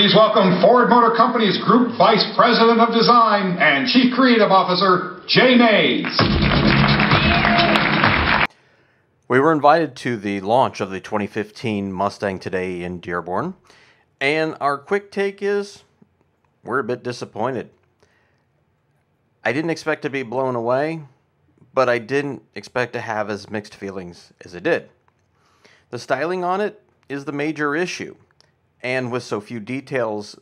Please welcome Ford Motor Company's Group Vice President of Design and Chief Creative Officer, Jay Mays. We were invited to the launch of the 2015 Mustang today in Dearborn, and our quick take is we're a bit disappointed. I didn't expect to be blown away, but I didn't expect to have as mixed feelings as I did. The styling on it is the major issue, and with so few details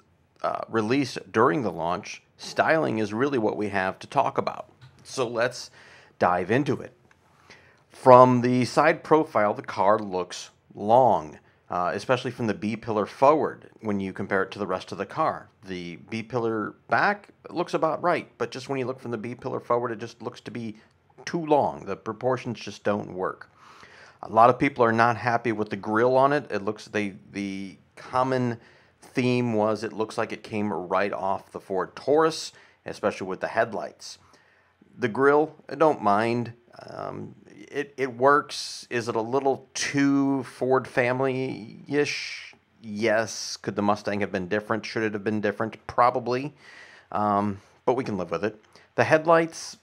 released during the launch, styling is really what we have to talk about. So let's dive into it. From the side profile, the car looks long, especially from the B-pillar forward when you compare it to the rest of the car. The B-pillar back looks about right, but just when you look from the B-pillar forward, it just looks to be too long. The proportions just don't work. A lot of people are not happy with the grille on it. It looks the common theme was it looks like it came right off the Ford Taurus, especially with the headlights. The grille, I don't mind. It works. Is it a little too Ford family-ish? Yes. Could the Mustang have been different? Should it have been different? Probably. But we can live with it. The headlights,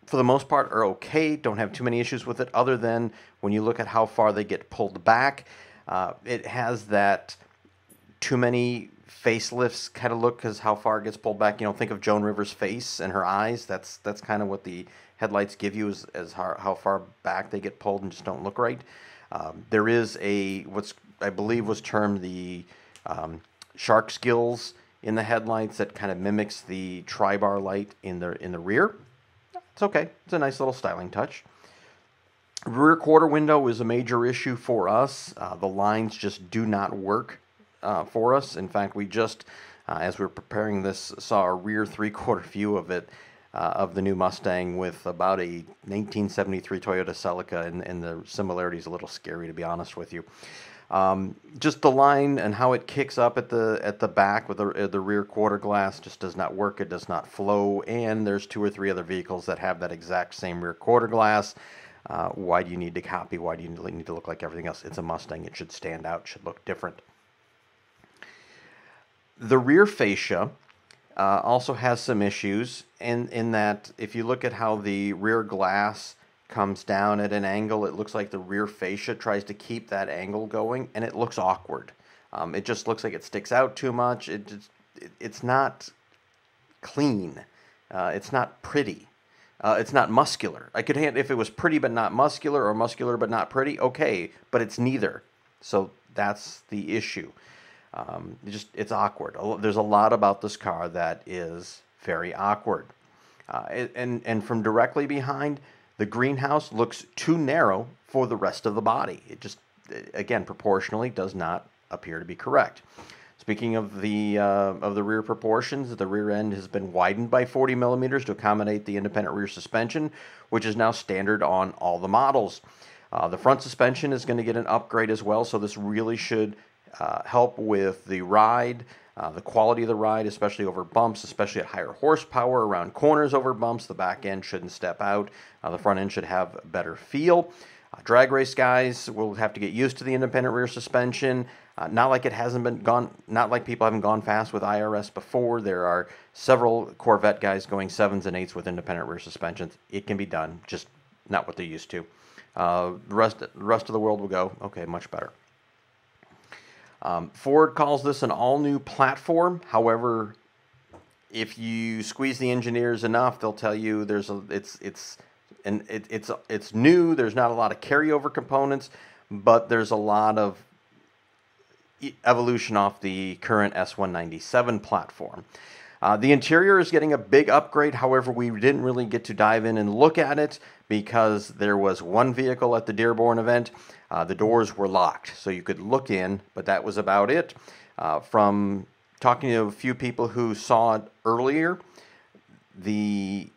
for the most part, are okay. Don't have too many issues with it, other than when you look at how far they get pulled back. It has that too many facelifts kind of look, because how far it gets pulled back. You know, think of Joan Rivers' face and her eyes. That's kind of what the headlights give you, as how far back they get pulled and just don't look right. There is what's I believe was termed the shark's gills in the headlights that kind of mimics the tri-bar light in the rear. It's okay. It's a nice little styling touch. Rear quarter window is a major issue for us. The lines just do not work for us. In fact, we just, as we were preparing this, saw a rear three-quarter view of it, of the new Mustang with about a 1973 Toyota Celica, and the similarity is a little scary, to be honest with you. Just the line and how it kicks up at the back with the rear quarter glass just does not work. It does not flow, and there's 2 or 3 other vehicles that have that exact same rear quarter glass. Why do you need to copy? Why do you need to look like everything else? It's a Mustang. It should stand out. It should look different. The rear fascia also has some issues in that if you look at how the rear glass comes down at an angle, it looks like the rear fascia tries to keep that angle going, and it looks awkward. It just looks like it sticks out too much. It's not clean. It's not pretty. It's not muscular. I could if it was pretty but not muscular, or muscular but not pretty, okay, but it's neither. So that's the issue. It's awkward. There's a lot about this car that is very awkward. And from directly behind, the greenhouse looks too narrow for the rest of the body. It just, again, proportionally does not appear to be correct. Speaking of the rear proportions, the rear end has been widened by 40 millimeters to accommodate the independent rear suspension, which is now standard on all the models. The front suspension is going to get an upgrade as well, so this really should help with the ride, the quality of the ride, especially over bumps, especially at higher horsepower, around corners over bumps. The back end shouldn't step out. The front end should have a better feel. Drag race guys will have to get used to the independent rear suspension. Not like not like people haven't gone fast with IRS before. There are several Corvette guys going 7s and 8s with independent rear suspensions. It can be done, just not what they're used to. The rest of the world will go, okay, much better. Ford calls this an all-new platform. However, if you squeeze the engineers enough, they'll tell you it's new. There's not a lot of carryover components, but there's a lot of evolution off the current S197 platform. The interior is getting a big upgrade. However, we didn't really get to dive in and look at it because there was one vehicle at the Dearborn event. The doors were locked, so you could look in, but that was about it. From talking to a few people who saw it earlier, the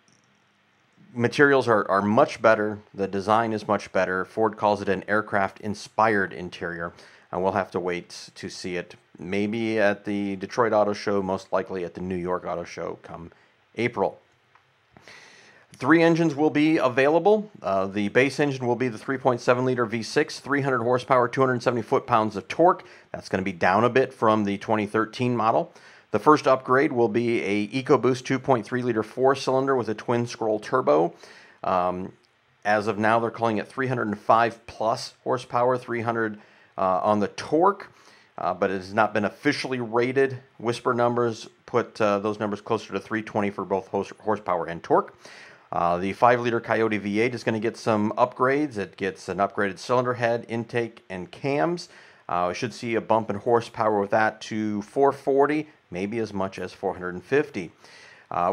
materials are much better. The design is much better. Ford calls it an aircraft-inspired interior, and we'll have to wait to see it maybe at the Detroit Auto Show, most likely at the New York Auto Show come April. 3 engines will be available. The base engine will be the 3.7-liter V6, 300 horsepower, 270 foot-pounds of torque. That's going to be down a bit from the 2013 model. The first upgrade will be a EcoBoost 2.3-liter 4-cylinder with a twin-scroll turbo. As of now, they're calling it 305-plus horsepower, 300 on the torque, but it has not been officially rated. Whisper numbers put those numbers closer to 320 for both horsepower and torque. The 5-liter Coyote V8 is going to get some upgrades. It gets an upgraded cylinder head, intake, and cams. We should see a bump in horsepower with that to 440, maybe as much as 450.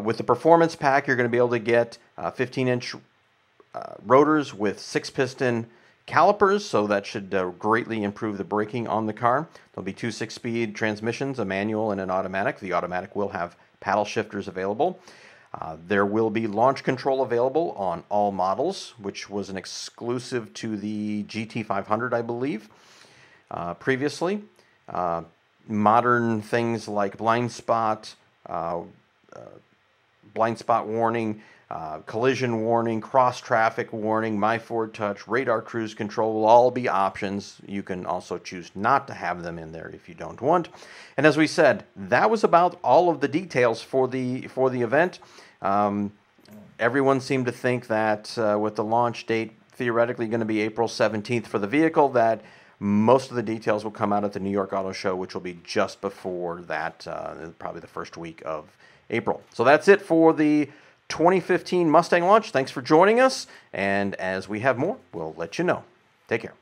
With the performance pack, you're going to be able to get 15-inch rotors with 6-piston calipers, so that should greatly improve the braking on the car. There'll be 2 6-speed transmissions, a manual and an automatic. The automatic will have paddle shifters available. There will be launch control available on all models, which was an exclusive to the GT500, I believe, previously. Modern things like blind spot warning, collision warning, cross-traffic warning, My Ford Touch, radar cruise control will all be options. You can also choose not to have them in there if you don't want. And as we said, that was about all of the details for the event. Everyone seemed to think that with the launch date theoretically going to be April 17th for the vehicle, that most of the details will come out at the New York Auto Show, which will be just before that, probably the first week of April. So that's it for the 2015 Mustang launch. Thanks for joining us, and as we have more, we'll let you know. Take care.